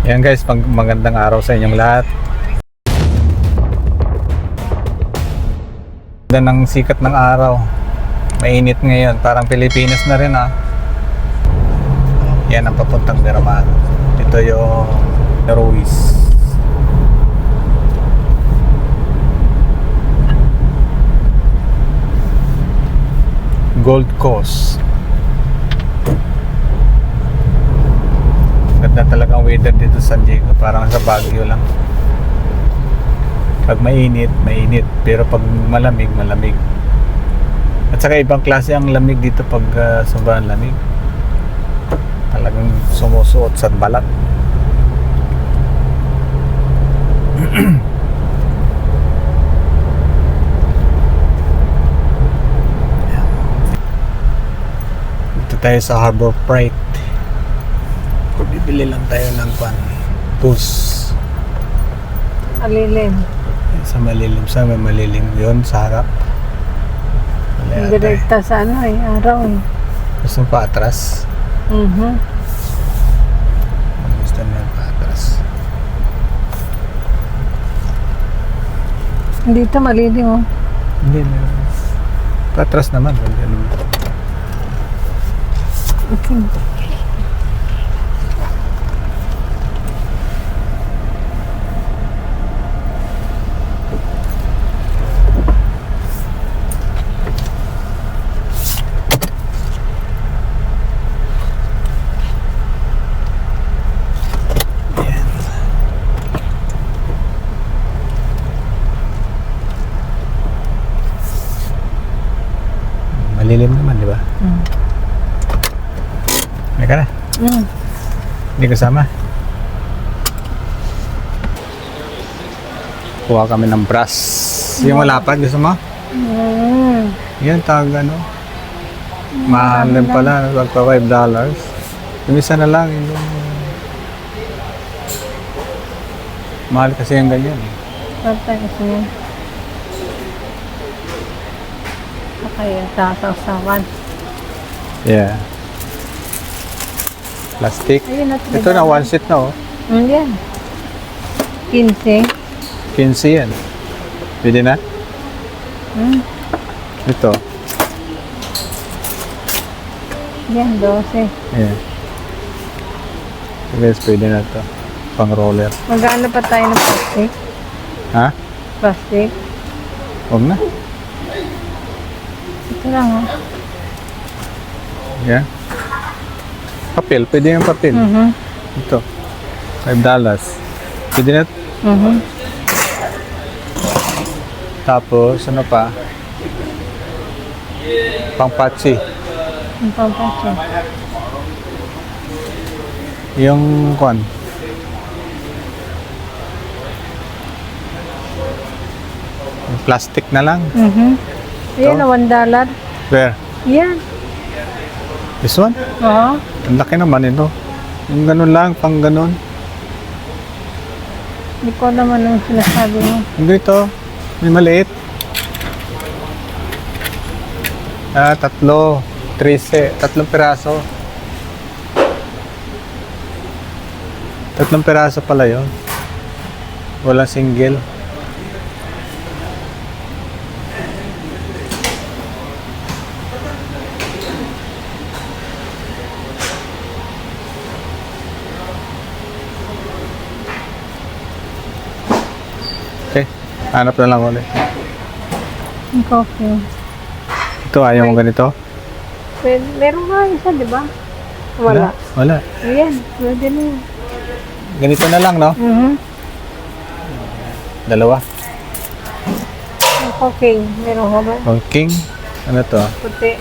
Yan guys, magandang araw sa inyong lahat. Ganda ng sikat ng araw. Mainit ngayon, parang Pilipinas na rin Yan ang papuntang Miramar. Ito yung Ruiz. Gold Coast. Ganda talagang weather dito sa San Diego, parang sa Baguio lang. Pag mainit, mainit, pero pag malamig, malamig. At saka ibang klase ang lamig dito pag sobrang lamig. Talagang sumusuot sa balat. Dito tayo sa Harbor Freight. Bibili lang tayo ng tools. Malilim. Sa malilim, sa may malilim yun sa harap. Direkta sa araw Gusto mo pa atras? Gusto mo pa atras? Dito malilim Hindi na. Patras naman. Okay. Malilim naman, di ba? May ka na? Hindi kasama? Kuha kami ng brass. Yung malapad, gusto mo? Yan, tawag mahal din pala. Magpa $5. Yung isa na lang. Mahal kasi yung ganyan. Patay kasi yan. Kaya sasawan. Yeah. Plastic. Ayun, Ito na, one seat na Yan. 15. 15 yan. Pwede na? Ito. Yan, 12. Yeah. Guys, pwede na ito. Pang roller. Mag-ano pa tayo ng plastic? Ha? Plastic? Huwag na. Ito lang Yeah. Papel. Pwede yung papel. Ito. $5. Pwede na. Tapos, ano pa? Pang patsi. Ang pampasya. Yung yung plastic na lang. Ayan, $1. Where? Yan. This one? Oo. Ang laki naman ito. Yung ganun lang, pang ganun. Hindi ko naman ang sinasabi mo. Hindi ito. May maliit. 3. 3 piraso. 3 piraso pala yun. Walang single. Okay. Hanap na lang ulit. Ang coffee. Ito, ayaw mo ganito? Pwede, meron nga isa, di ba? Wala. Wala. Ayan, pwede na yun. Ganito na lang, no? Dalawa. Ang coffee, meron ka ba? Pang king. Ano to? Puti.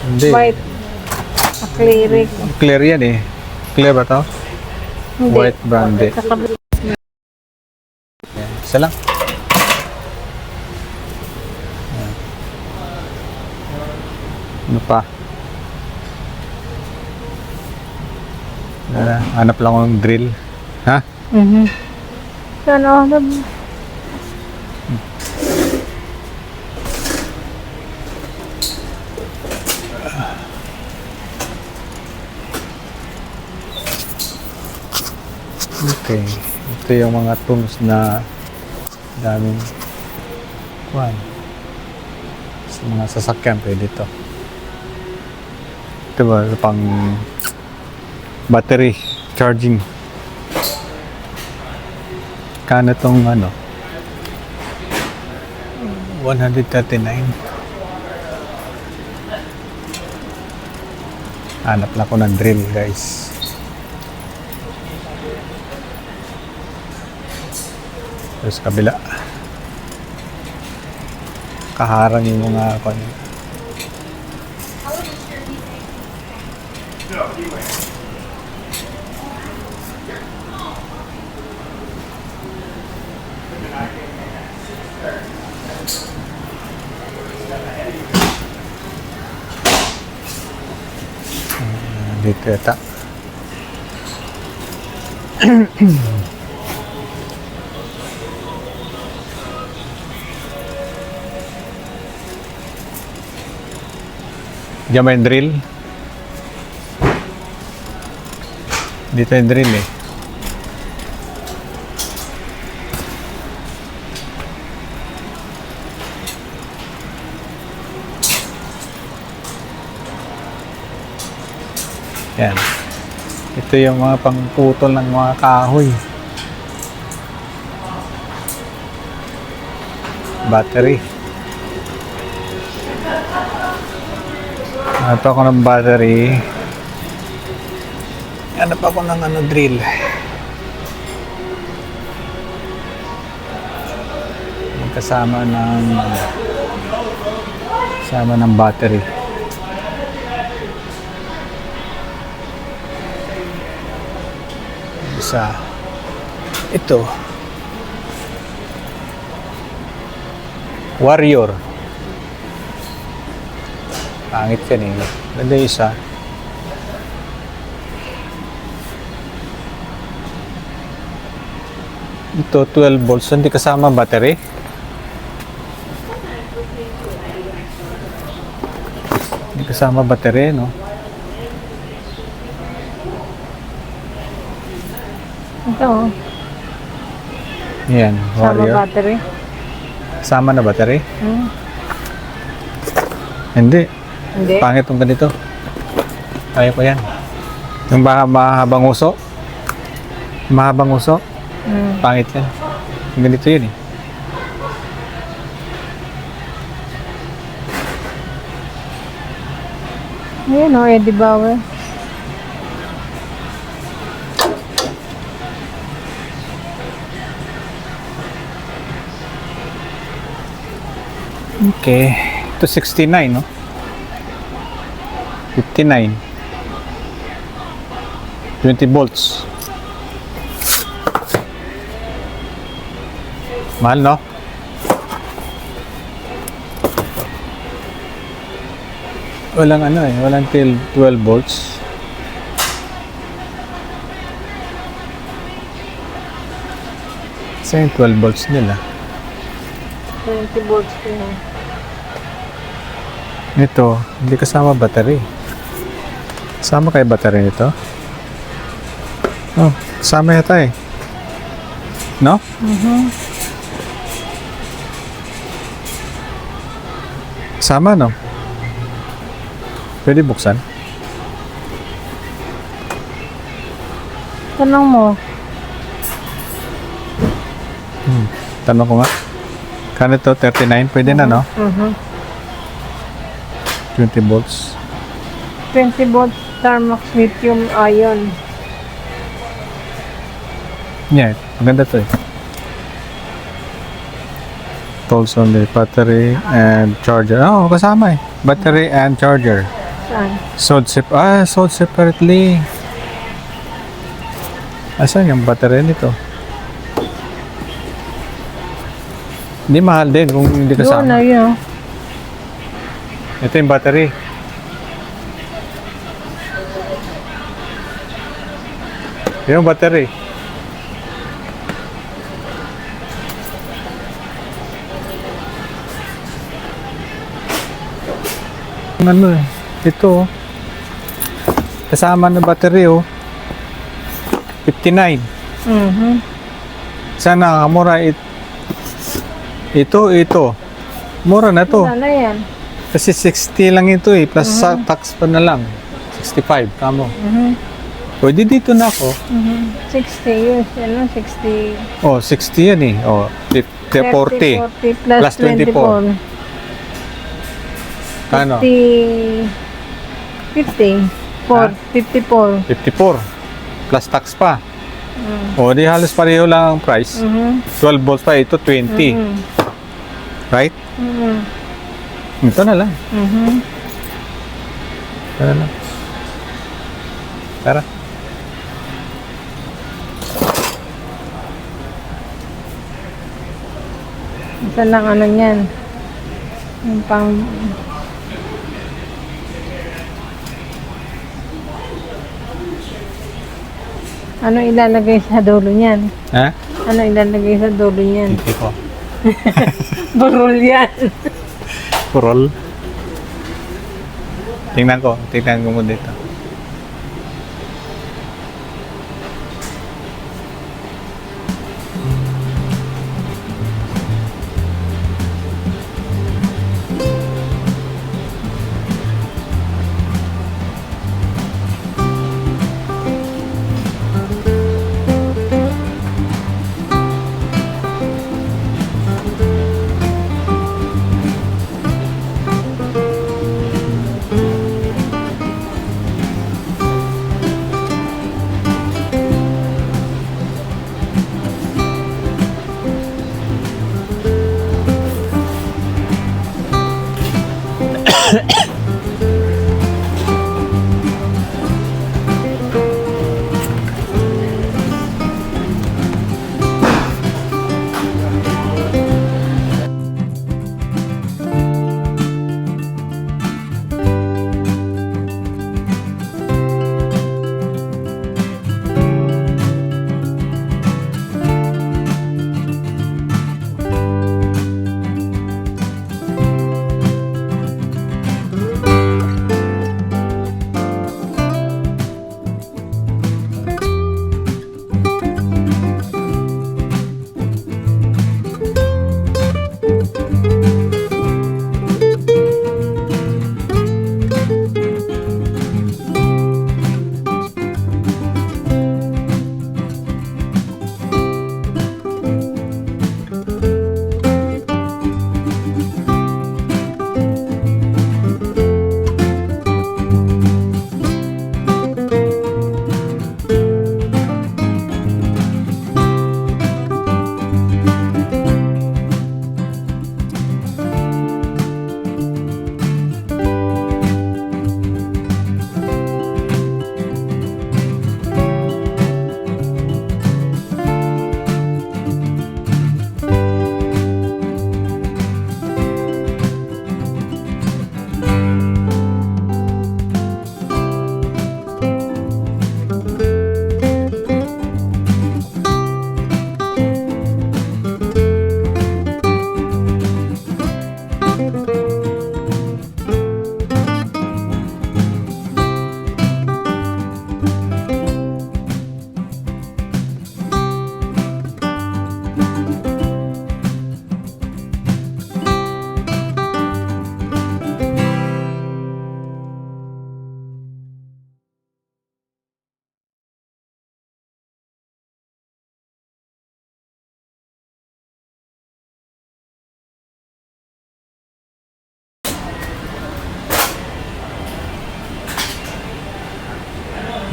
Hindi. White. Acrylic. Clear yan eh. Clear ba to? Hindi. White brandy. Sa kabila. Isa lang. Ano pa? Hanap lang akong drill. Ha? Sana Okay. Ito yung mga tools na daming kuhan. Sa mga sasakyan pwede ito. Ito ba? Ito pang battery charging. Kano itong ano? 139. Hanap lang ko ng drill, guys. Tapos kabila. Kaharang yung mga dito yata. Diyan ba yung drill? Dito yung drill eh. Yan. Ito yung mga pangputol ng mga kahoy. Battery. Hanap ako ng battery. Hanap ako ng drill. Kasama ng battery. Isa. Ito. Warrior. Pangit yan eh. Ganda isa. Ito 12 volts. Hindi kasama battery. Hindi kasama battery, no? Ito, oh. Yan, Sama Warrior. battery. Sama na battery? Hmm. Hindi. Hindi. Pangit yung ganito. Kaya ko yan. Yung mahabang uso. Mahabang uso. Hmm. Pangit yan. Yung ganito yun eh. Ayan, oh, Eddie Bauer. Okay. Ito 69, no? 59. 20 volts. Mahal, no? Walang walang till 12 volts. Saan yung 12 volts nila? 20 volts yun. Ito, hindi kasama battery. Kasama kay battery nito? Oh, kasama yata eh. No? Kasama, no? Pwede buksan? Tanong mo. Tanong ko nga. Kano ito? 39? Pwede na, no? 20 volts. 20 volts Thermax lithium ion. Yeah, maganda to eh. Tools on the battery and charger. Oh, kasama eh. Battery and charger. Saan? Sold separately. Asan yung battery nito? Hindi mahal din kung hindi Doon na kasama. yun. Ito yung battery. Yung battery. Ano eh. Ito oh. Kasama na battery oh. 59. Mhm. Sana mura ito. Mura na to. Wala na yan. Kasi 60 lang ito eh. Plus sa tax pa na lang. 65. Kamo. Mhm. Pwede dito na ako. 60 years. Ano? 60. Oh, 60 yan eh. Oh, 40. 40 plus, Plus 24. 24. Ano? 54. 54. 54. Plus tax pa. Mm. O, di halos pareho lang ang price. Mhm. 12 volts pa. Ito 20. Mhm. Right? Mhm. Ito na lang. Mhm. Ito na lang. Tara. Isa lang ano niyan. Yung pang... Ano ilalagay sa dulo niyan? Ha? Ano ilalagay sa dulo niyan? Hindi ko. Burol yan. Kurol. Tingnan ko. Tingnan ko mo dito.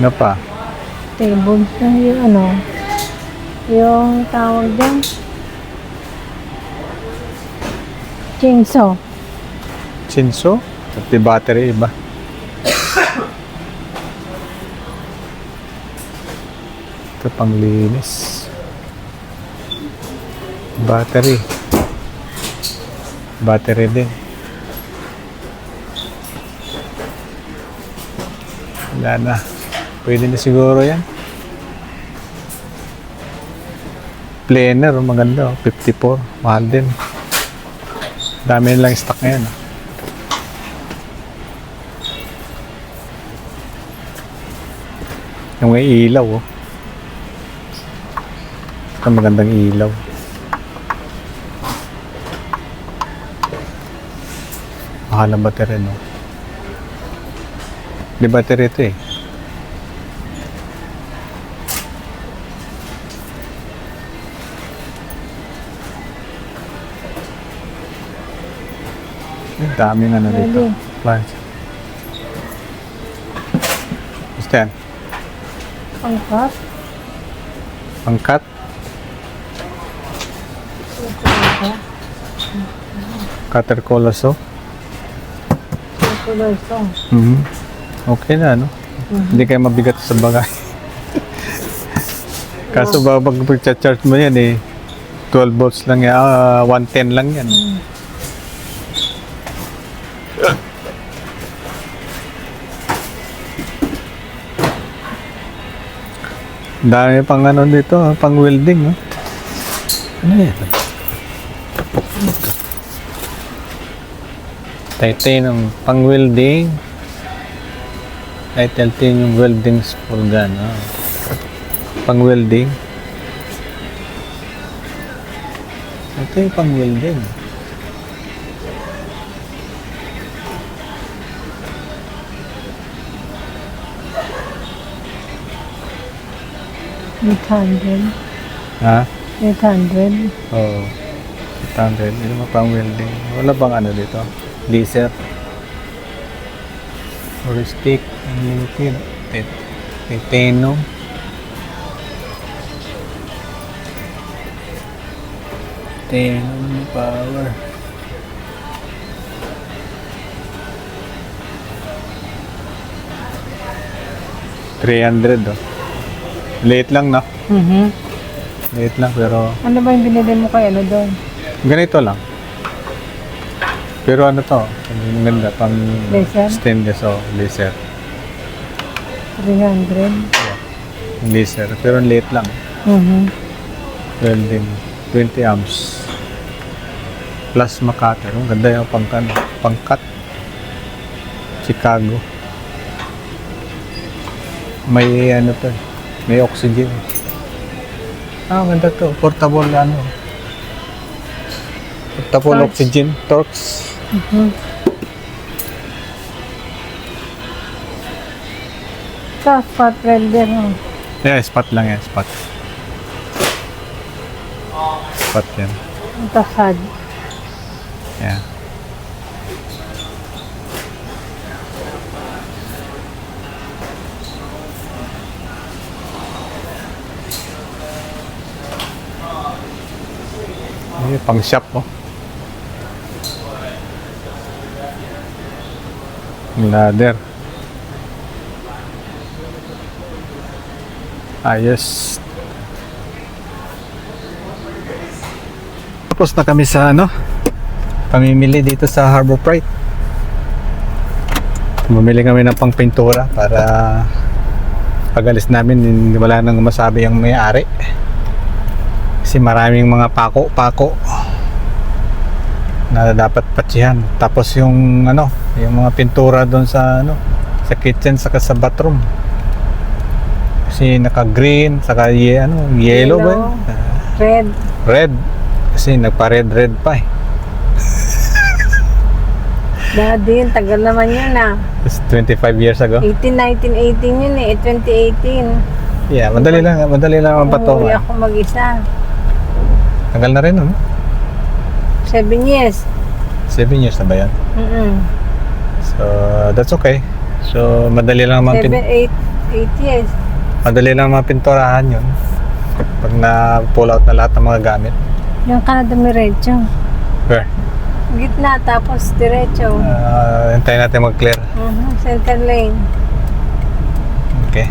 Ano pa? Tables na yung ano. Yung tawag dyan. Chainsaw. Chinso? Pati battery iba. Ito panglinis. Battery. Battery din. Wala na. Pwede na siguro yan. Planer, maganda. 54. Mahal din. Dami lang stock ngayon. Yung may ilaw. Ito magandang ilaw. Mahal ang battery, no? Di battery ito eh. Ang daming ano dito. Ready. Plants. Basta yan. Pangkat. Pangkat. Cutter coloso. Tuloy ito. Okay na, no? Hindi kayo mabigat sa bagay. Kaso ba pag charge mo yan eh, 12 volts lang yan, 110 lang yan. Dami pang ano dito, pang welding. Oh. Ano yan? Titanium pang welding. Titanium welding spool gun. Oh. Pang welding. Ito yung pang welding. Ha? 800. Oo. 800. Ito mga pang welding. Wala bang ano dito? Laser. Or stick. Unlimited. Titanium. Titanium power. $300 oh. Late lang, no? Late lang, pero Ano ba yung binili mo kay ano doon? ganito lang. Pero ano to? Ang ganda, pang Laser? stainless o laser. 300. Laser, pero late lang. Welding, 20 amps. Plasma cutter. Ang ganda yung pangkat. Chicago. May ano to, may oxygen. Ah, ganda to. Portable ano. Portable Torch. oxygen. Torx. Sa spot welder mo. Yeah, spot lang yan. Spot. Spot yan. Ang tasad. Yeah. Ay, pang shop oh. Ladder. Ayos. Tapos na kami sa ano, pamimili dito sa Harbor Freight. Bumili kami ng pangpintura para pag-alis namin wala nang masabi ang may-ari. Kasi maraming mga pako na dapat patsihan. Tapos yung ano, yung mga pintura doon sa ano, sa kitchen saka sa bathroom. Kasi naka-green, saka yellow ba? yun? Red. Red. Kasi nagpa-red pa eh. Dati yun, tagal naman yun ah. It's 25 years ago. 1918 yun eh, 2018. Yeah, madali lang ang Umuwi patungan. ako mag-isa. Tagal na rin, no? 7 years. 7 years na ba yan? So, that's okay. So, madali lang 8 years. madali lang mapinturahan yun. Pag na-pull out na lahat ng mga gamit. Yung Canada Mirecho. Where? Gitna, tapos diretso. Hintayin natin mag-clear. Center lane. Okay.